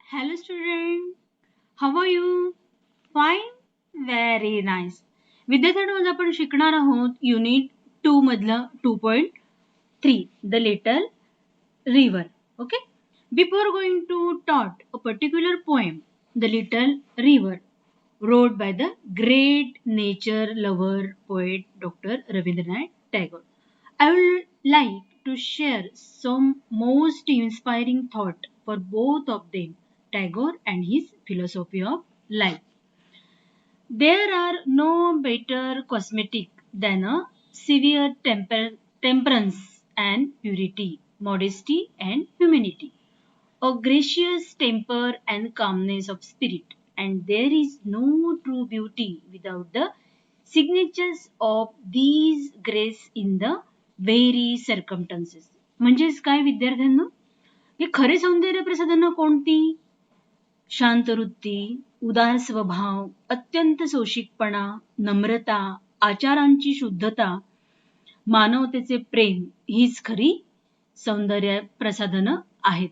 Hello student, how are you? Fine? Very nice. विद्यार्थ्यांनो आज आपण शिकणार आहोत युनिट 2 मधलं 2.3 The Little River. Okay? Before going to taught a particular poem, The Little River, wrote by the great nature lover poet Dr. Rabindranath Tagore. I would like to share some most inspiring thought for both of them, Tagore and his philosophy of life. There are no better cosmetic than a severe temperance and purity, modesty and humanity, a gracious temper and calmness of spirit, and there is no true beauty without the signatures of these grace in the very circumstances. म्हणजेच काय विद्यार्थ्यांनो, हे खरे सौंदर्य प्रसाधनं कोणती? शांत वृत्ती, उदार स्वभाव, अत्यंत सोशिकपणा, नम्रता, आचारांची शुद्धता, मानवतेचे प्रेम हीच खरी सौंदर्य प्रसाधनं आहेत.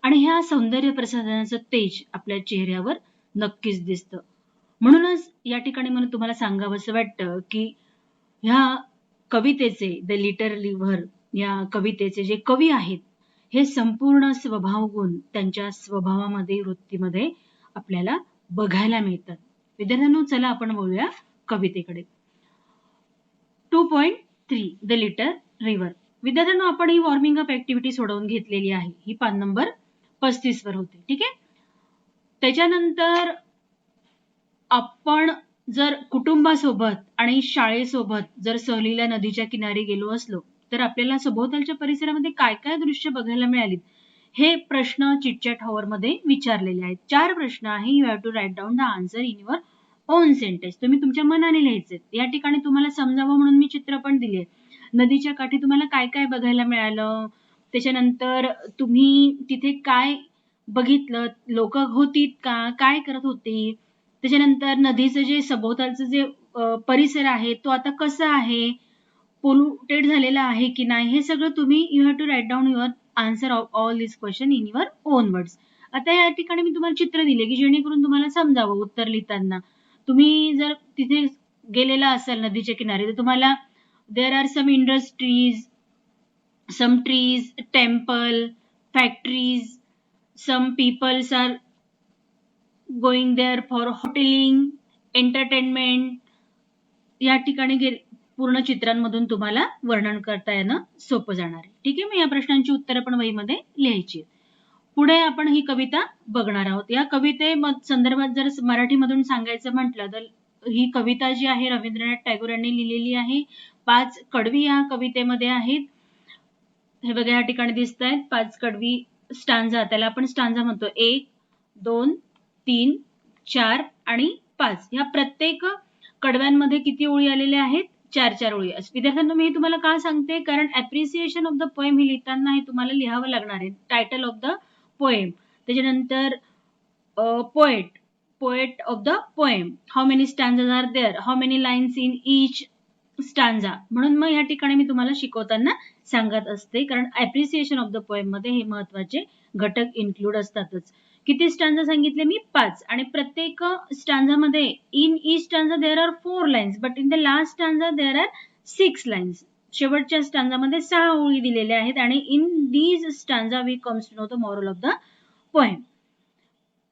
आणि ह्या सौंदर्य प्रसाधनाचं तेज आपल्या चेहऱ्यावर नक्कीच दिसतं. म्हणूनच या ठिकाणी मला तुम्हाला सांगावंसं वाटतं की ह्या कवितेचे द लिटल रिव्हर या कवितेचे जे कवी आहेत हे संपूर्ण स्वभाव गुण त्यांच्या स्वभावामध्ये वृत्तीमध्ये आपल्याला बघायला मिळतात. विद्यार्थ्यांनो चला आपण बोलूया कवितेकडे. 2.3 द लिटल रिव्हर. विद्यार्थ्यांनो आपण ही वॉर्मिंग अप ऍक्टिव्हिटी सोडवून घेतलेली आहे. ही पान नंबर 35 वर होती. ठीक आहे. त्याच्यानंतर आपण जर कुटुंबासोबत आणि शाळेसोबत जर सहलीला नदीच्या किनारी गेलो असलो तर आपल्याला सभोवतालच्या परिसरामध्ये काय काय दृश्य बघायला मिळाली हे प्रश्न चिटचॅट हॉवर मध्ये विचारलेले आहेत. 4 प्रश्न आहे. You have to write down the answer in your own sentence. तुम्ही तुमच्या मनाने लिहायचे. या ठिकाणी तुम्हाला समजावं म्हणून मी चित्र पण दिले. नदीच्या काठी तुम्हाला काय काय बघायला मिळालं, त्याच्यानंतर तुम्ही तिथे काय बघितलं, लोक होतीत का, काय करत होती, त्याच्यानंतर नदीचं जे सभोवतालचं जे परिसर आहे तो आता कसा आहे, पोल्युटेड झालेला आहे की नाही, हे सगळं तुम्ही you have to write down your answer of all this question in your own words. आता या ठिकाणी मी तुम्हाला चित्र दिले की जेणेकरून तुम्हाला समजावं उत्तर लिहिताना. तुम्ही जर तिथे गेलेला असाल नदीच्या किनारी तर तुम्हाला there are some industries, some trees, temple, factories, some peoples are going there for hoteling, entertainment. या ठिकाणी पूर्ण चित्रांमधून तुम्हाला वर्णन करता येणं सोपं जाणार आहे. ठीक आहे. मी या प्रश्नांची उत्तरं पण वहीमध्ये लिहायची. पुढे आपण ही कविता बघणार आहोत. या कविते संदर्भात जर मराठीमधून सांगायचं म्हटलं तर ही कविता जी आहे रवींद्रनाथ टागोर यांनी लिहिलेली आहे. 5 कडवी या कवितेमध्ये आहेत. हे बघा या ठिकाणी दिसत आहेत 5 कडवी स्टांजा. त्याला आपण स्टांजा म्हणतो. 1, 2, 3, 4 आणि 5. या प्रत्येक कडव्यांमध्ये किती ओळी आलेल्या आहेत? 4 ओळी. विद्यार्थ्यांना मी तुम्हाला का सांगते, कारण अप्रिसिएशन ऑफ द पोएम हे लिहिताना हे तुम्हाला लिहावं लागणार आहे. टायटल ऑफ द पोएम, त्याच्यानंतर poet of the poem, how many stanzas are there, how many lines in each stanza. म्हणून मग या ठिकाणी मी तुम्हाला शिकवताना सांगत असते, कारण अप्रिसिएशन ऑफ द पोएम मध्ये हे महत्वाचे घटक इन्क्लूड असतातच. किती स्टांजा सांगितले मी? 5. आणि प्रत्येक स्टांजामध्ये in each stanza there are 4 lines, but in the last stanza there are 6 lines. शेवटच्या स्टांजामध्ये 6 ओळी दिलेल्या आहेत. आणि in these stanza we comes to know the moral of the poem.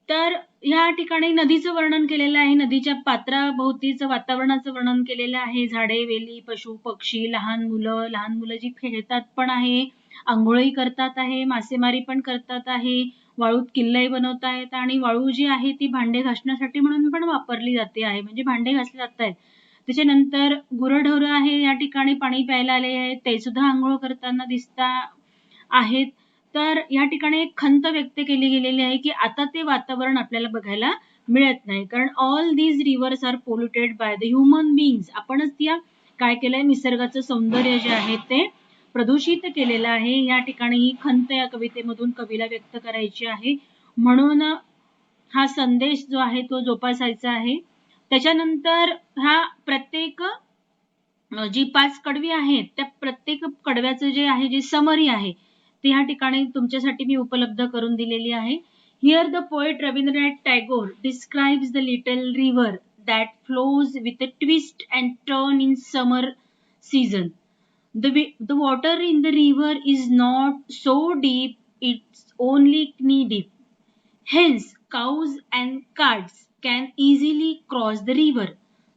तर या ठिकाणी नदीचं वर्णन केलेलं आहे. नदीच्या पात्राभोवतीचं वातावरणाचं वर्णन केलेलं आहे. झाडे, वेली, पशु, पक्षी, लहान मुलं जी खेळतात पण आहे, आंघोळही करतात आहे, मासेमारी पण करतात आहे, वाळूत किल्लाही बनवत आहेत, आणि वाळू जी आहे ती भांडे घासण्यासाठी म्हणून पण वापरली जाते आहे, म्हणजे भांडे घासले जात आहेत. त्याच्यानंतर गुरंढोरं आहे या ठिकाणी पाणी प्यायला आले आहेत, ते सुद्धा आंघोळ करताना दिसता आहेत. तर या ठिकाणी एक खंत व्यक्त केली गेलेली आहे की आता ते वातावरण आपल्याला बघायला मिळत नाही, कारण all these rivers are polluted by the human beings. आपणच त्या काय केलंय, निसर्गाचं सौंदर्य जे आहे ते प्रदूषित केलेलं आहे. या ठिकाणी ही खंत या कवितेमधून कवीला व्यक्त करायची आहे, म्हणून हा संदेश जो आहे तो जोपासायचा आहे. त्याच्यानंतर हा प्रत्येक जी 5 कडवी आहेत त्या प्रत्येक कडव्याचं जे आहे, जे समरी आहे ते या ठिकाणी तुमच्यासाठी मी उपलब्ध करून दिलेली आहे. Here the poet Rabindranath Tagore describes the little river that flows with a twist and turn in summer season. The water in the river is not so deep, it's only knee deep. Hence, cows and carts can easily cross the river.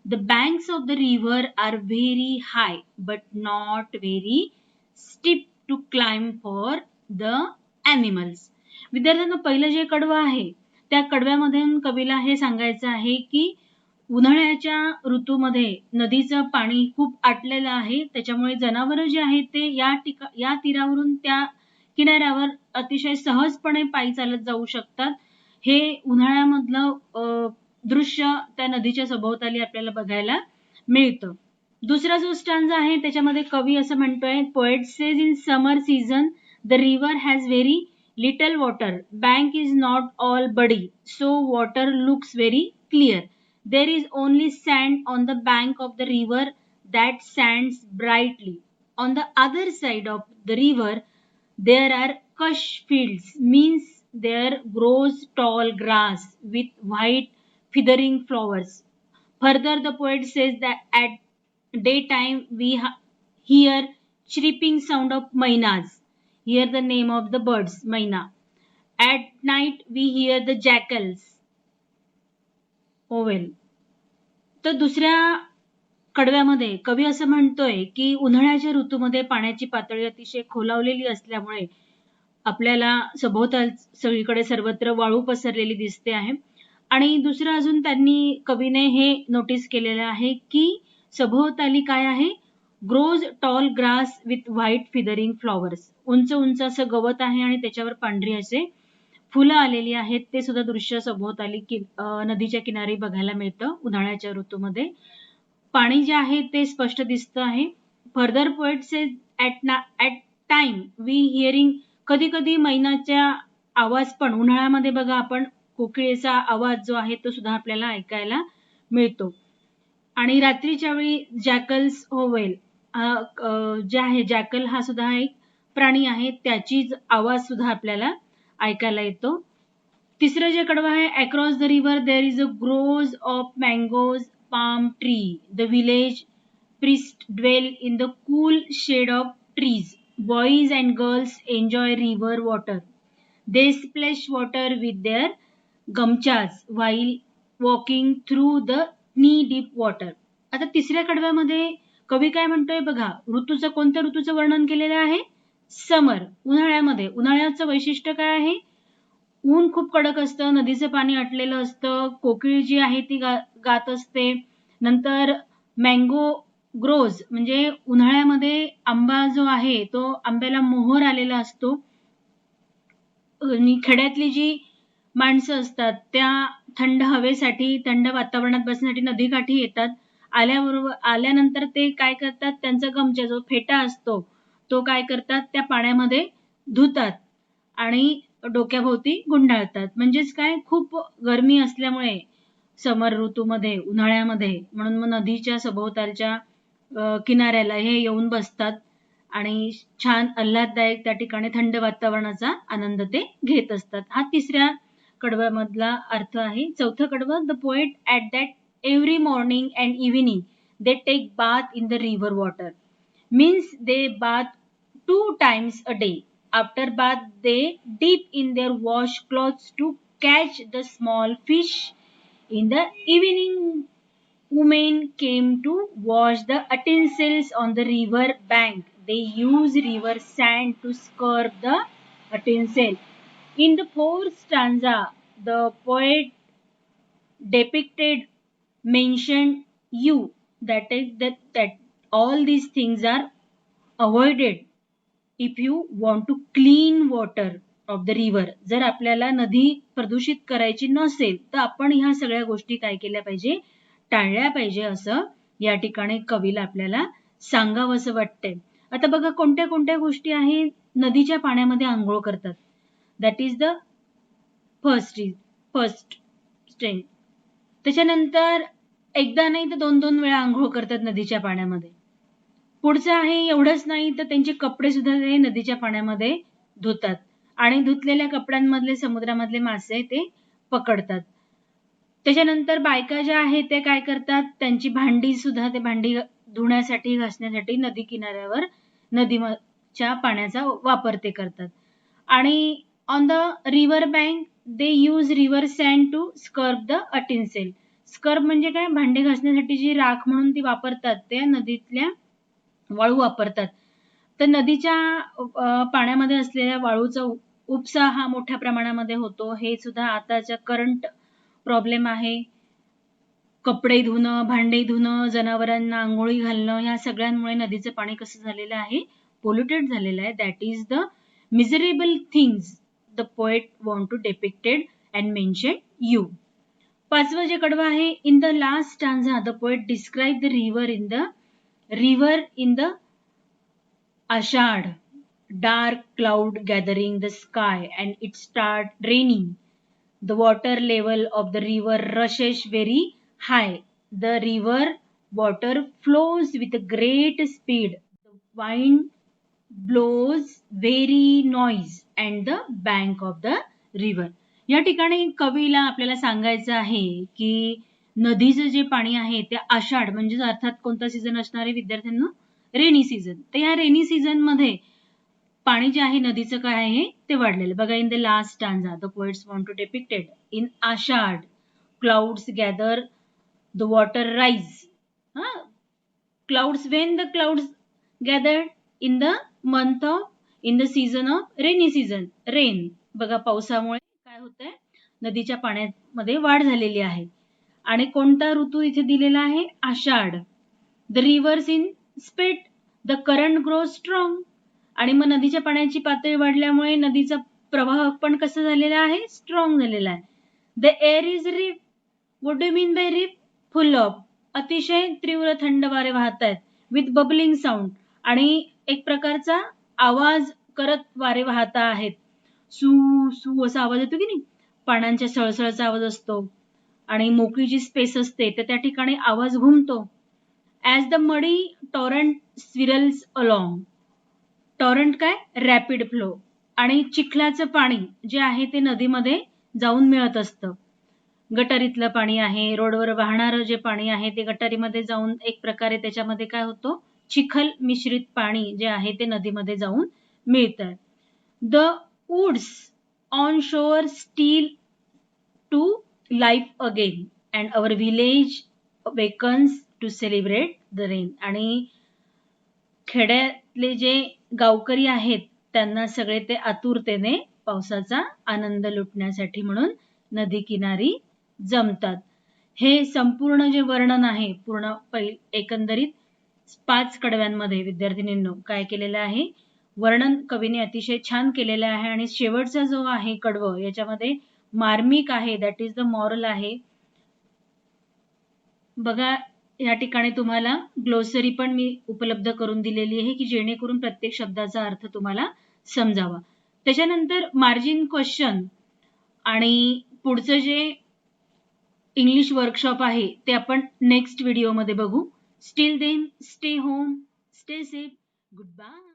The banks of the river are very high but not very steep to climb for the animals. विद्यार्थ्यांना पहिलं जे कडवं आहे त्या कडव्यामधून कवीला हे सांगायचं आहे की उन्हाळ्याच्या ऋतूमध्ये नदीचं पाणी खूप आटलेलं आहे, त्याच्यामुळे जनावरं जे आहेत ते या तीरावरून त्या किनाऱ्यावर अतिशय सहजपणे पायी चालत जाऊ शकतात. हे उन्हाळ्यामधलं दृश्य त्या नदीच्या सभोवताली आपल्याला बघायला मिळतं. दुसरा जो स्टांजा आहे त्याच्यामध्ये कवी असं म्हणतोय, poet says in summer season the river has very little water, bank is not all muddy, so water looks very clear. There is only sand on the bank of the river that shines brightly. On the other side of the river, there are cush fields, means there grows tall grass with white feathering flowers. Further, the poet says that at daytime we hear chirping sound of mainas. Hear the name of the birds, maina. At night we hear the jackals. Oval. तर दुसऱ्या कडव्यामध्ये कवी असं म्हणतोय की उन्हाळ्याच्या ऋतूमध्ये पाण्याची पातळी अतिशय खोलावलेली असल्यामुळे आपल्याला सभोवताल सगळीकडे सर्वत्र वाळू पसरलेली दिसते आहे. आणि दुसरं अजून कवीने हे नोटीस केलेलं आहे की सभोवताली काय आहे, grows tall grass with white feathering flowers. उंच उंच असं गवत आहे आणि त्याच्यावर पांढरी असे फुलं आलेली आहेत. ते सुद्धा दृश्य सभोवताली नदीच्या किनारी बघायला मिळतं उन्हाळ्याच्या ऋतूमध्ये. पाणी जे आहे ते स्पष्ट दिसतं आहे. Further poet says at time we hearing, कधी कधी मैनाच्या आवाज पण उन्हाळ्यामध्ये बघा आपण कोकिळेचा आवाज जो आहे तो सुद्धा आपल्याला ऐकायला मिळतो. आणि रात्रीच्या वेळी जॅकल्स होवेल, जे आहे जॅकल हा सुद्धा एक प्राणी आहे, त्याचीच आवाज सुद्धा आपल्याला ऐकायला येतो. तिसरं जे कडवं आहे, across the river there is a groves of mangoes palm tree. The village priests dwell in the cool shade of trees. Boys and girls enjoy river water. They splash water with their gamchas while walking through the knee-deep water. आता तिसऱ्या कडव्यामध्ये कवी काय म्हणतोय बघा, कोणत्या ऋतूचं वर्णन केलेलं आहे, समर, उन्हाळ्यामध्ये. उन्हाळ्याचं वैशिष्ट्य काय आहे, ऊन खूप कडक असतं, नदीचं पाणी आटलेलं असतं, कोकिळ जी आहे ती गात असते. नंतर मँगो ग्रोज, म्हणजे उन्हाळ्यामध्ये आंबा जो आहे तो आंब्याला मोहर आलेला असतो. आणि खेड्यातली जी माणसं असतात त्या थंड हवेसाठी, थंड वातावरणात बसण्यासाठी नदीकाठी येतात. आल्यानंतर ते काय करतात, त्यांचा गमचा जो फेटा असतो तो काय करतात, त्या पाण्यामध्ये धुतात आणि डोक्याभोवती गुंडाळतात. म्हणजेच काय, खूप गरमी असल्यामुळे समर ऋतूमध्ये, उन्हाळ्यामध्ये, म्हणून मग नदीच्या सभोवतालच्या किनाऱ्याला हे येऊन बसतात आणि छान आल्हाददायक त्या ठिकाणी थंड वातावरणाचा आनंद ते घेत असतात. हा तिसऱ्या कडव्यामधला अर्थ आहे. चौथं कडवं, the poet at that every morning and evening they take bath in the river water, means they bath 2 times a day. After bath, they dip in their washcloths to catch the small fish. In the evening, women came to wash the utensils on the river bank. They use river sand to scrub the utensil. In the fourth stanza, the poet mentioned you, that is that all these things are avoided if you want to clean water of the river. जर आपल्याला नदी प्रदूषित करायची नसेल तर आपण ह्या सगळ्या गोष्टी काय केल्या पाहिजे, टाळल्या पाहिजे, असं या ठिकाणी कवीला आपल्याला सांगावं असं वाटतंय. आता बघा कोणत्या कोणत्या गोष्टी आहेत नदीच्या पाण्यामध्ये आंघोळ करतात. That is the first step. त्याच्यानंतर एकदा नाही तर 2-2 वेळा आंघोळ करतात नदीच्या पाण्यामध्ये. पुढचं आहे, एवढंच नाही तर त्यांचे कपडे सुद्धा ते नदीच्या पाण्यामध्ये धुतात. आणि धुतलेल्या कपड्यांमधले समुद्रामधले मासे ते पकडतात. त्याच्यानंतर बायका ज्या आहेत ते काय करतात, त्यांची भांडी सुद्धा ते भांडी धुण्यासाठी घासण्यासाठी नदी किनाऱ्यावर नदीच्या पाण्याचा वापर ते करतात. आणि on the river bank they use river sand to scrub the utensil. Scrub म्हणजे काय, भांडे घासण्यासाठी जी राख म्हणून ती वापरतात ते नदीतल्या वाळू वापरतात. तर नदीच्या पाण्यामध्ये असलेल्या वाळूचा उपसा हा मोठ्या प्रमाणामध्ये होतो. हे सुद्धा आताच्या करंट प्रॉब्लेम आहे. कपडे धुणं, भांडे धुणं, जनावरांना आंघोळी घालणं, ह्या सगळ्यांमुळे नदीचं पाणी कसं झालेलं आहे, पोल्युटेड झालेलं आहे. That is the miserable things the poet want to depicted and mention you. पाचवं जे कडवं आहे, in the last stanza the poet describe the river in the Ashadh. Dark cloud gathering the sky and it start raining. The water level of the river rushes very high. The river water flows with a great speed. The wind blows very noise and the bank of the river. या ठिकाणी कवीला आपल्याला सांगायचं आहे की नदीचं जे पाणी आहे ते आषाढ म्हणजे अर्थात कोणता सीझन असणार आहे विद्यार्थ्यांना, रेनी सीझन. तर या रेनी सीझन मध्ये पाणी जे आहे नदीचं काय आहे ते वाढलेलं. बघा, in the last stanza the poets want to depicted in Ashadh clouds gather the water rise. Clouds, when the clouds gathered in the season of rainy season, rain. बघा, पावसामुळे काय होतंय, नदीच्या पाण्यामध्ये वाढ झालेली आहे. आणि कोणता ऋतू इथे दिलेला आहे, Ashadh. The rivers in speed the current grow strong. आणि मग नदीच्या पाण्याची पातळी वाढल्यामुळे नदीचा प्रवाह पण कसं झालेला आहे, स्ट्रॉंग झालेला आहे. The air is rife. What do mean by rife, full of. अतिशय तीव्र थंड वारे वाहत आहेत. With bubbling sound. आणि एक प्रकारचा आवाज करत वारे वाहत आहेत. सू सू असा आवाज येतो की नाही, पाण्याच्या सळसळचा आवाज असतो. आणि मोकळी जी स्पेस असते तर त्या ठिकाणी आवाज घुमतो. ॲज द मडी टॉरंट स्विरल्स अलॉंग. टॉरंट काय, रॅपिड फ्लो. आणि चिखलाचं पाणी जे आहे ते नदीमध्ये जाऊन मिळत असतं. गटारीतलं पाणी आहे, रोडवर वाहणारं जे पाणी आहे ते गटारीमध्ये जाऊन एक प्रकारे त्याच्यामध्ये काय होतं, चिखल मिश्रित पाणी जे आहे ते नदीमध्ये जाऊन मिळतं. The woods on shore still to life again and our village wakens to celebrate the rain. आणि खेड्यातले जे गावकरी आहेत त्यांना सगळे ते आतुरतेने पावसाचा आनंद लुटण्यासाठी म्हणून नदी किनारी जमतात. हे संपूर्ण जे वर्णन आहे पूर्ण एकंदरीत 5 कडव्यांमध्ये विद्यार्थिनींनो काय केलेलं आहे, वर्णन कवीने अतिशय छान केलेलं आहे. आणि शेवटचा जो आहे कडवं याच्यामध्ये मार्मिक आहे, दॅट इज द मॉरल आहे. बघा, या ठिकाणी तुम्हाला ग्लोसरी पण मी उपलब्ध करून दिलेली आहे की जेणेकरून प्रत्येक शब्दाचा अर्थ तुम्हाला समजावा. त्याच्यानंतर मार्जिन क्वेश्चन आणि पुढचं जे इंग्लिश वर्कशॉप आहे ते आपण नेक्स्ट व्हिडिओमध्ये बघू. Still then stay home, stay safe, good bye.